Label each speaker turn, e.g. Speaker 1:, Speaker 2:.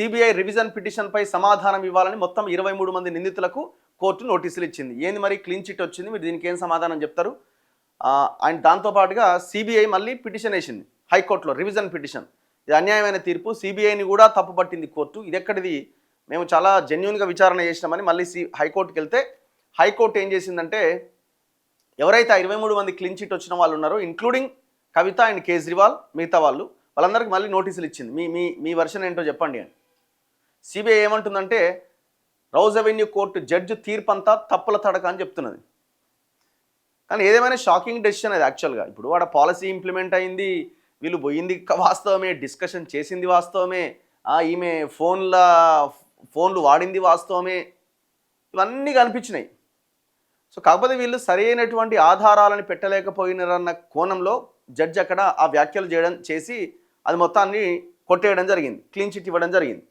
Speaker 1: CBI revision పిటిషన్పై సమాధానం ఇవ్వాలని మొత్తం 23 మంది నిందితులకు కోర్టు నోటీసులు ఇచ్చింది. ఏంది మరి క్లీన్ చిట్ వచ్చింది, మీరు దీనికి ఏం సమాధానం చెప్తారు? అండ్ దాంతోపాటుగా సిబిఐ మళ్ళీ పిటిషన్ వేసింది హైకోర్టులో, రివిజన్ పిటిషన్. ఇది అన్యాయమైన తీర్పు, సిబిఐని కూడా తప్పుపట్టింది కోర్టు. ఇది ఎక్కడిది, మేము చాలా జెన్యున్గా విచారణ చేసినామని మళ్ళీ హైకోర్టుకి వెళ్తే హైకోర్టు ఏం చేసిందంటే, ఎవరైతే 23 మంది క్లీన్ చిట్ వచ్చిన వాళ్ళు ఉన్నారో, ఇంక్లూడింగ్ కవిత అండ్ కేజ్రీవాల్, మిగతా వాళ్ళందరికీ మళ్ళీ నోటీసులు ఇచ్చింది. మీ మీ మీ వర్షన్ ఏంటో చెప్పండి అని. సిబిఐ ఏమంటుందంటే, రౌజ్ అవెన్యూ కోర్టు జడ్జి తీర్పంతా తప్పుల తడక అని చెప్తున్నది. కానీ ఏదేమైనా షాకింగ్ డెసిషన్ అది యాక్చువల్గా. ఇప్పుడు వాడ పాలసీ ఇంప్లిమెంట్ అయింది, వీళ్ళు పోయింది వాస్తవమే, డిస్కషన్ చేసింది వాస్తవమే, ఈమె ఫోన్లు వాడింది వాస్తవమే, ఇవన్నీ కనిపించినాయి. సో కాకపోతే వీళ్ళు సరైనటువంటి ఆధారాలను పెట్టలేకపోయినారన్న కోణంలో జడ్జి అక్కడ ఆ వ్యాఖ్యలు చేసి అది మొత్తాన్ని కొట్టేయడం జరిగింది, క్లీన్ చిట్ ఇవ్వడం జరిగింది.